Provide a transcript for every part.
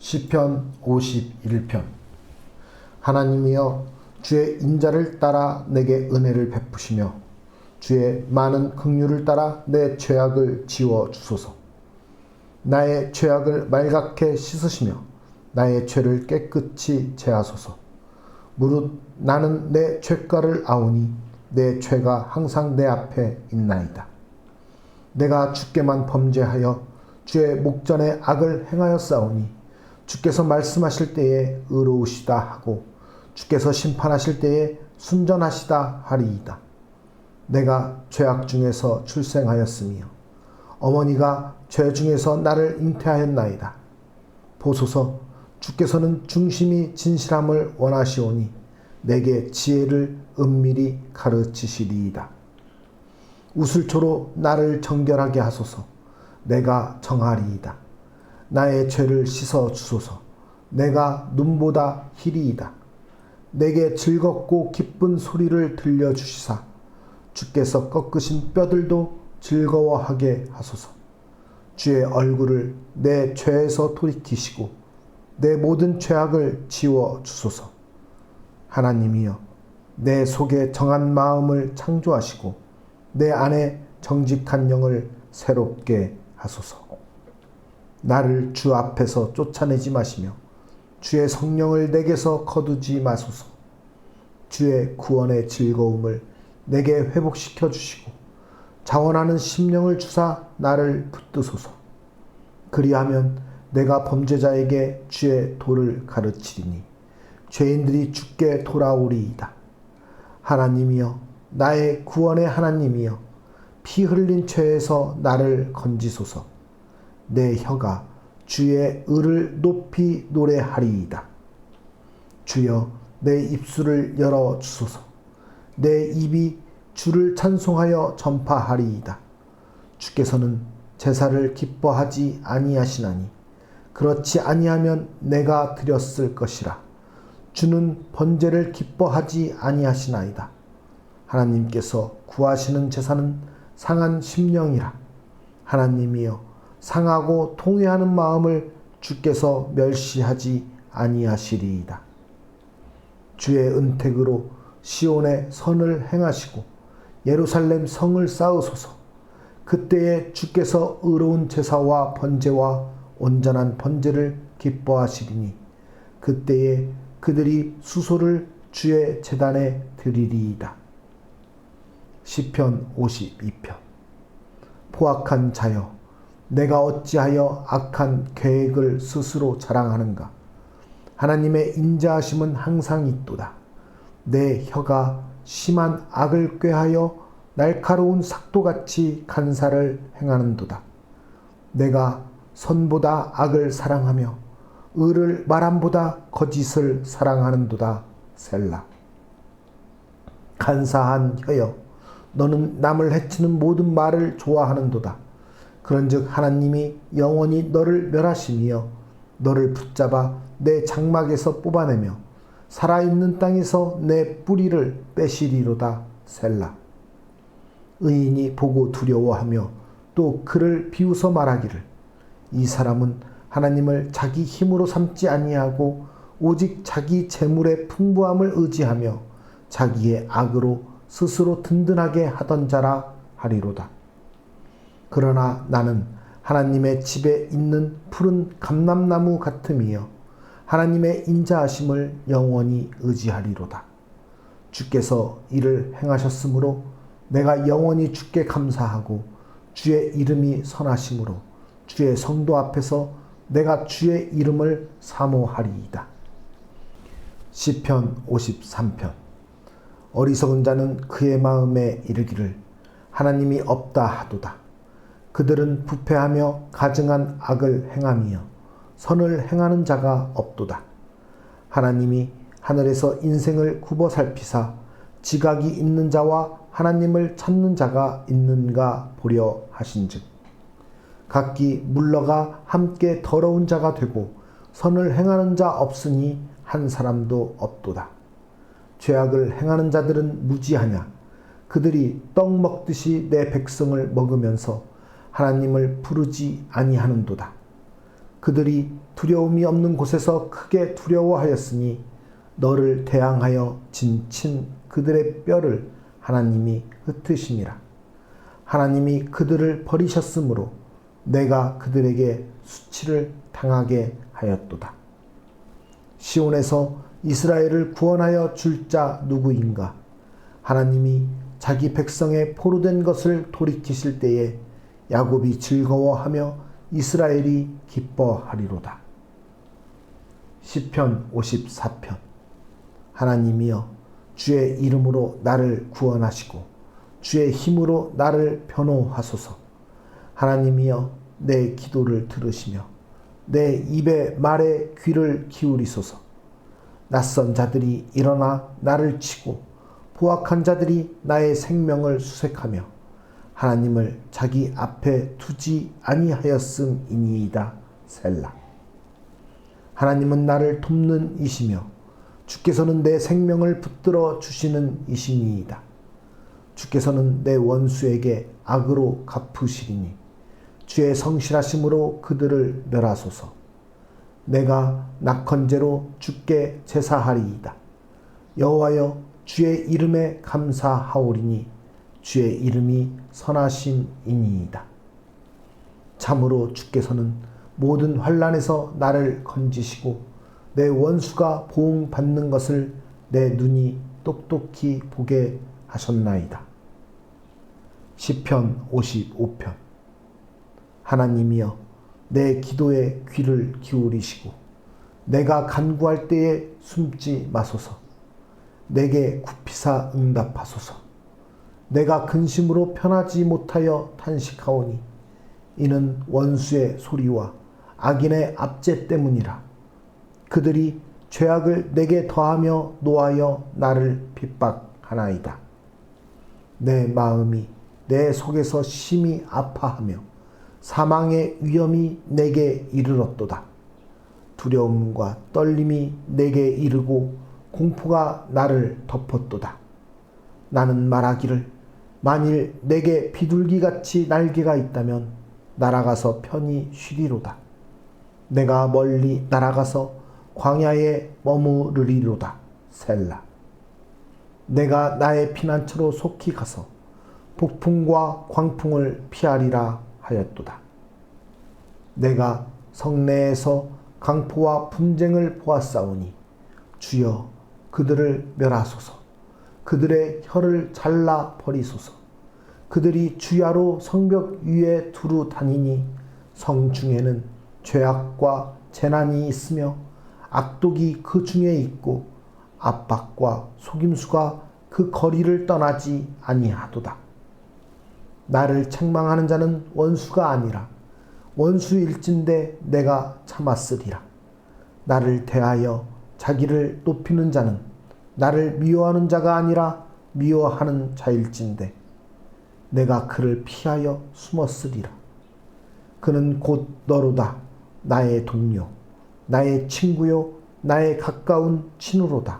시편 51편. 하나님이여, 주의 인자를 따라 내게 은혜를 베푸시며 주의 많은 긍휼을 따라 내 죄악을 지워 주소서. 나의 죄악을 말갛게 씻으시며 나의 죄를 깨끗이 제하소서. 무릇 나는 내 죄가를 아오니 내 죄가 항상 내 앞에 있나이다. 내가 주께만 범죄하여 주의 목전에 악을 행하였사오니 주께서 말씀하실 때에 의로우시다 하고 주께서 심판하실 때에 순전하시다 하리이다. 내가 죄악 중에서 출생하였으며 어머니가 죄 중에서 나를 잉태하였나이다. 보소서, 주께서는 중심이 진실함을 원하시오니 내게 지혜를 은밀히 가르치시리이다. 우슬초로 나를 정결하게 하소서. 내가 정하리이다. 나의 죄를 씻어 주소서. 내가 눈보다 희리이다. 내게 즐겁고 기쁜 소리를 들려주시사 주께서 꺾으신 뼈들도 즐거워하게 하소서. 주의 얼굴을 내 죄에서 돌이키시고 내 모든 죄악을 지워 주소서. 하나님이여, 내 속에 정한 마음을 창조하시고 내 안에 정직한 영을 새롭게 하소서. 나를 주 앞에서 쫓아내지 마시며 주의 성령을 내게서 거두지 마소서. 주의 구원의 즐거움을 내게 회복시켜 주시고 자원하는 심령을 주사 나를 붙드소서. 그리하면 내가 범죄자에게 주의 도를 가르치리니 죄인들이 주께 돌아오리이다. 하나님이여, 나의 구원의 하나님이여, 피 흘린 죄에서 나를 건지소서. 내 혀가 주의 의를 높이 노래하리이다. 주여, 내 입술을 열어 주소서. 내 입이 주를 찬송하여 전파하리이다. 주께서는 제사를 기뻐하지 아니하시나니 그렇지 아니하면 내가 드렸을 것이라. 주는 번제를 기뻐하지 아니하시나이다. 하나님께서 구하시는 제사는 상한 심령이라. 하나님이여, 상하고 통회하는 마음을 주께서 멸시하지 아니하시리이다. 주의 은택으로 시온의 선을 행하시고 예루살렘 성을 쌓으소서. 그때에 주께서 의로운 제사와 번제와 온전한 번제를 기뻐하시리니 그때에 그들이 수소를 주의 제단에 드리리이다. 시편 52편. 포악한 자여, 내가 어찌하여 악한 계획을 스스로 자랑하는가. 하나님의 인자하심은 항상 있도다. 내 혀가 심한 악을 꾀하여 날카로운 삭도같이 간사를 행하는도다. 내가 선보다 악을 사랑하며 의를 말함보다 거짓을 사랑하는도다. 셀라. 간사한 혀여, 너는 남을 해치는 모든 말을 좋아하는도다. 그런즉 하나님이 영원히 너를 멸하시며 너를 붙잡아 내 장막에서 뽑아내며 살아있는 땅에서 내 뿌리를 빼시리로다. 셀라. 의인이 보고 두려워하며 또 그를 비웃어 말하기를, 이 사람은 하나님을 자기 힘으로 삼지 아니하고 오직 자기 재물의 풍부함을 의지하며 자기의 악으로 스스로 든든하게 하던 자라 하리로다. 그러나 나는 하나님의 집에 있는 푸른 감람나무 같음이여 하나님의 인자하심을 영원히 의지하리로다. 주께서 이를 행하셨으므로 내가 영원히 주께 감사하고 주의 이름이 선하심으로 주의 성도 앞에서 내가 주의 이름을 사모하리이다. 시편 53편. 어리석은 자는 그의 마음에 이르기를 하나님이 없다 하도다. 그들은 부패하며 가증한 악을 행하며 선을 행하는 자가 없도다. 하나님이 하늘에서 인생을 굽어 살피사 지각이 있는 자와 하나님을 찾는 자가 있는가 보려 하신즉 각기 물러가 함께 더러운 자가 되고 선을 행하는 자 없으니 한 사람도 없도다. 죄악을 행하는 자들은 무지하냐. 그들이 떡 먹듯이 내 백성을 먹으면서 하나님을 부르지 아니하는도다. 그들이 두려움이 없는 곳에서 크게 두려워하였으니 너를 대항하여 진친 그들의 뼈를 하나님이 흩으시니라. 하나님이 그들을 버리셨으므로 내가 그들에게 수치를 당하게 하였도다. 시온에서 이스라엘을 구원하여 줄 자 누구인가? 하나님이 자기 백성의 포로된 것을 돌이키실 때에 야곱이 즐거워하며 이스라엘이 기뻐하리로다. 시편 54편. 하나님이여, 주의 이름으로 나를 구원하시고 주의 힘으로 나를 변호하소서. 하나님이여, 내 기도를 들으시며 내 입의 말에 귀를 기울이소서. 낯선 자들이 일어나 나를 치고 포악한 자들이 나의 생명을 수색하며 하나님을 자기 앞에 두지 아니하였음이니이다. 셀라. 하나님은 나를 돕는 이시며 주께서는 내 생명을 붙들어 주시는 이시니이다. 주께서는 내 원수에게 악으로 갚으시리니 주의 성실하심으로 그들을 멸하소서. 내가 낙헌제로 주께 제사하리이다. 여호와여, 주의 이름에 감사하오리니 주의 이름이 선하심이니이다. 참으로 주께서는 모든 환난에서 나를 건지시고 내 원수가 보응받는 것을 내 눈이 똑똑히 보게 하셨나이다. 시편 55편. 하나님이여, 내 기도에 귀를 기울이시고 내가 간구할 때에 숨지 마소서. 내게 굽히사 응답하소서. 내가 근심으로 편하지 못하여 탄식하오니 이는 원수의 소리와 악인의 압제 때문이라. 그들이 죄악을 내게 더하며 노하여 나를 핍박하나이다. 내 마음이 내 속에서 심히 아파하며 사망의 위험이 내게 이르렀도다. 두려움과 떨림이 내게 이르고 공포가 나를 덮었도다. 나는 말하기를 만일 내게 비둘기같이 날개가 있다면 날아가서 편히 쉬리로다. 내가 멀리 날아가서 광야에 머무르리로다. 셀라. 내가 나의 피난처로 속히 가서 폭풍과 광풍을 피하리라 하였도다. 내가 성내에서 강포와 분쟁을 보았사오니 주여 그들을 멸하소서. 그들의 혀를 잘라 버리소서. 그들이 주야로 성벽 위에 두루 다니니 성 중에는 죄악과 재난이 있으며 악독이 그 중에 있고 압박과 속임수가 그 거리를 떠나지 아니하도다. 나를 책망하는 자는 원수가 아니라 원수일진데 내가 참았으리라. 나를 대하여 자기를 높이는 자는 나를 미워하는 자가 아니라 미워하는 자일진데 내가 그를 피하여 숨었으리라. 그는 곧 너로다. 나의 동료, 나의 친구요, 나의 가까운 친구로다.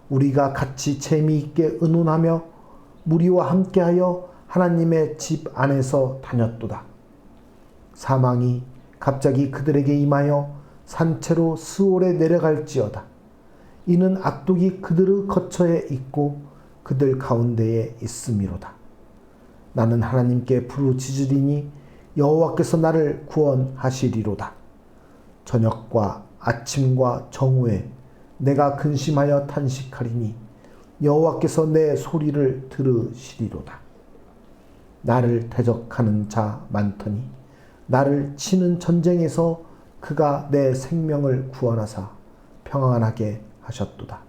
우리가 같이 재미있게 의논하며 무리와 함께하여 하나님의 집 안에서 다녔도다. 사망이 갑자기 그들에게 임하여 산채로 스올에 내려갈지어다. 이는 악독이 그들의 거처에 있고 그들 가운데에 있음이로다. 나는 하나님께 부르짖으리니 여호와께서 나를 구원하시리로다. 저녁과 아침과 정오에 내가 근심하여 탄식하리니 여호와께서 내 소리를 들으시리로다. 나를 대적하는 자 많더니 나를 치는 전쟁에서 그가 내 생명을 구원하사 평안하게 하셨도다.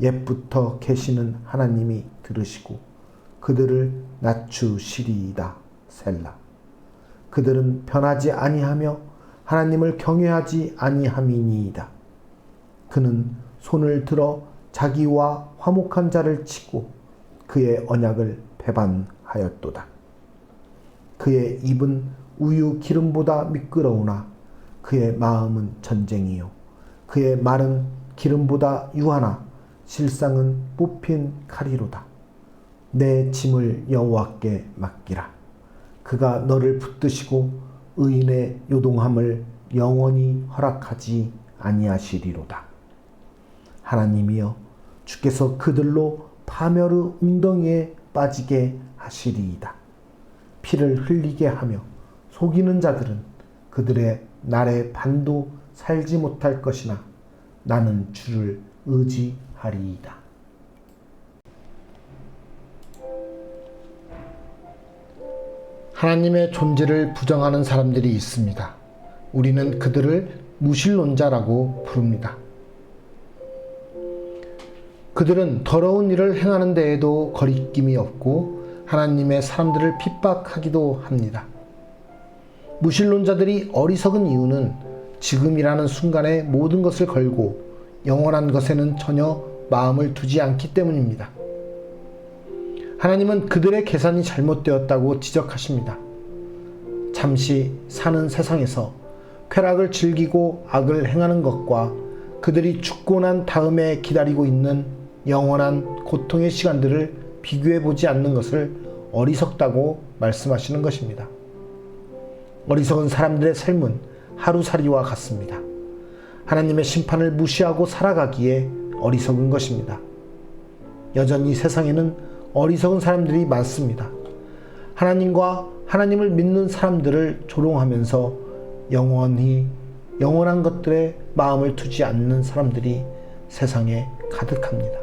옛부터 계시는 하나님이 들으시고 그들을 낮추시리이다. 셀라. 그들은 변하지 아니하며 하나님을 경외하지 아니함이니이다. 그는 손을 들어 자기와 화목한 자를 치고 그의 언약을 배반하였도다. 그의 입은 우유 기름보다 미끄러우나 그의 마음은 전쟁이요 그의 말은 기름보다 유하나 실상은 뽑힌 칼이로다. 내 짐을 여호와께 맡기라. 그가 너를 붙드시고 의인의 요동함을 영원히 허락하지 아니하시리로다. 하나님이여, 주께서 그들로 파멸의 웅덩이에 빠지게 하시리이다. 피를 흘리게 하며 속이는 자들은 그들의 날에 반도 살지 못할 것이나 나는 주를 의지하리이다. 하나님의 존재를 부정하는 사람들이 있습니다. 우리는 그들을 무신론자라고 부릅니다. 그들은 더러운 일을 행하는 데에도 거리낌이 없고 하나님의 사람들을 핍박하기도 합니다. 무신론자들이 어리석은 이유는 지금이라는 순간에 모든 것을 걸고 영원한 것에는 전혀 마음을 두지 않기 때문입니다. 하나님은 그들의 계산이 잘못되었다고 지적하십니다. 잠시 사는 세상에서 쾌락을 즐기고 악을 행하는 것과 그들이 죽고 난 다음에 기다리고 있는 영원한 고통의 시간들을 비교해 보지 않는 것을 어리석다고 말씀하시는 것입니다. 어리석은 사람들의 삶은 하루살이와 같습니다. 하나님의 심판을 무시하고 살아가기에 어리석은 것입니다. 여전히 세상에는 어리석은 사람들이 많습니다. 하나님과 하나님을 믿는 사람들을 조롱하면서 영원한 것들에 마음을 두지 않는 사람들이 세상에 가득합니다.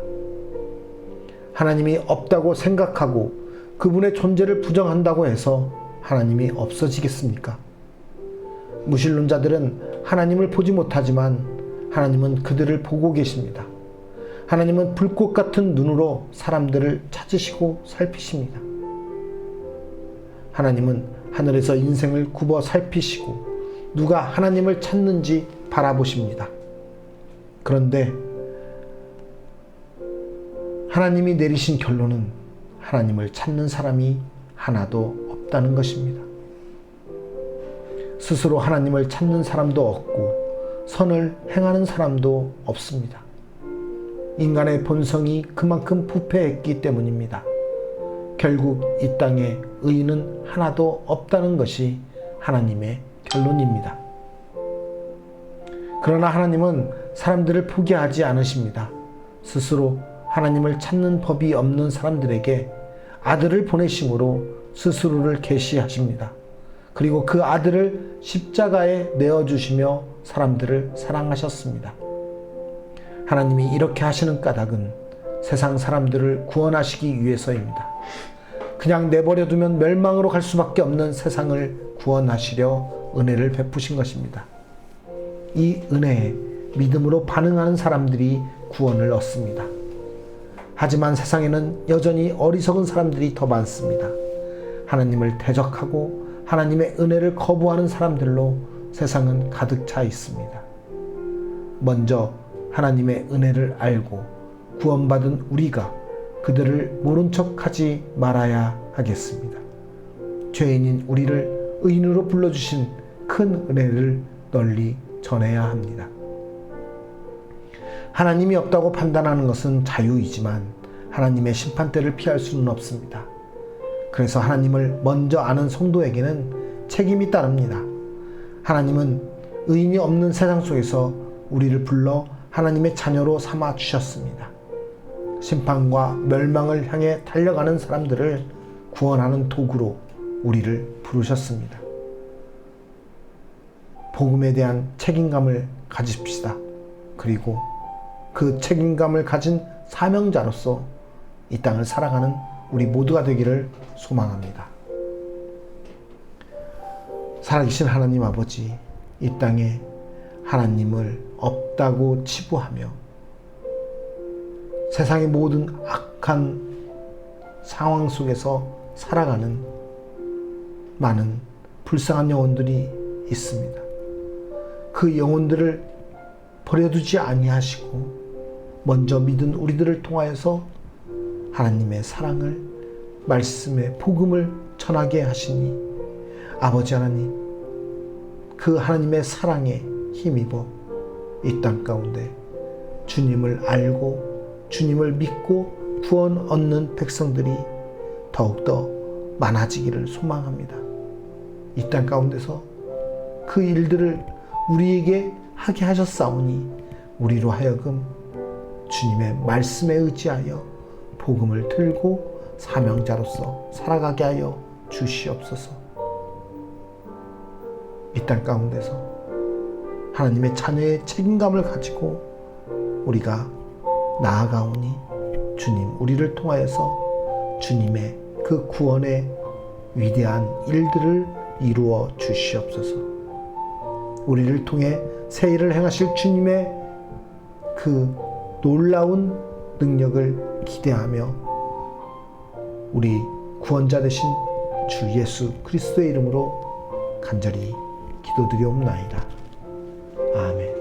하나님이 없다고 생각하고 그분의 존재를 부정한다고 해서 하나님이 없어지겠습니까? 무신론자들은 하나님을 보지 못하지만 하나님은 그들을 보고 계십니다. 하나님은 불꽃 같은 눈으로 사람들을 찾으시고 살피십니다. 하나님은 하늘에서 인생을 굽어 살피시고 누가 하나님을 찾는지 바라보십니다. 그런데 하나님이 내리신 결론은 하나님을 찾는 사람이 하나도 없다는 것입니다. 스스로 하나님을 찾는 사람도 없고 선을 행하는 사람도 없습니다. 인간의 본성이 그만큼 부패했기 때문입니다. 결국 이 땅에 의인은 하나도 없다는 것이 하나님의 결론입니다. 그러나 하나님은 사람들을 포기하지 않으십니다. 스스로 하나님을 찾는 법이 없는 사람들에게 아들을 보내심으로 스스로를 계시하십니다. 그리고 그 아들을 십자가에 내어주시며 사람들을 사랑하셨습니다. 하나님이 이렇게 하시는 까닭은 세상 사람들을 구원하시기 위해서입니다. 그냥 내버려두면 멸망으로 갈 수밖에 없는 세상을 구원하시려 은혜를 베푸신 것입니다. 이 은혜에 믿음으로 반응하는 사람들이 구원을 얻습니다. 하지만 세상에는 여전히 어리석은 사람들이 더 많습니다. 하나님을 대적하고 하나님의 은혜를 거부하는 사람들로 세상은 가득 차 있습니다. 먼저 하나님의 은혜를 알고 구원받은 우리가 그들을 모른 척하지 말아야 하겠습니다. 죄인인 우리를 의인으로 불러주신 큰 은혜를 널리 전해야 합니다. 하나님이 없다고 판단하는 것은 자유이지만 하나님의 심판대를 피할 수는 없습니다. 그래서 하나님을 먼저 아는 성도에게는 책임이 따릅니다. 하나님은 의인이 없는 세상 속에서 우리를 불러 하나님의 자녀로 삼아 주셨습니다. 심판과 멸망을 향해 달려가는 사람들을 구원하는 도구로 우리를 부르셨습니다. 복음에 대한 책임감을 가집시다. 그리고 그 책임감을 가진 사명자로서 이 땅을 살아가는 우리 모두가 되기를 소망합니다. 살아계신 하나님 아버지, 이 땅에 하나님을 없다고 치부하며 세상의 모든 악한 상황 속에서 살아가는 많은 불쌍한 영혼들이 있습니다. 그 영혼들을 버려두지 아니하시고 먼저 믿은 우리들을 통하여서 하나님의 사랑을, 말씀의 복음을 전하게 하시니 아버지 하나님, 그 하나님의 사랑에 힘입어 이 땅 가운데 주님을 알고 주님을 믿고 구원 얻는 백성들이 더욱더 많아지기를 소망합니다. 이 땅 가운데서 그 일들을 우리에게 하게 하셨사오니 우리로 하여금 주님의 말씀에 의지하여 복음을 들고 사명자로서 살아가게 하여 주시옵소서. 이 땅 가운데서 하나님의 자녀의 책임감을 가지고 우리가 나아가오니 주님, 우리를 통하여서 주님의 그 구원의 위대한 일들을 이루어 주시옵소서. 우리를 통해 새 일을 행하실 주님의 그 놀라운 능력을 기대하며 우리 구원자 되신 주 예수 그리스도의 이름으로 간절히 기도드리옵나이다. 아멘.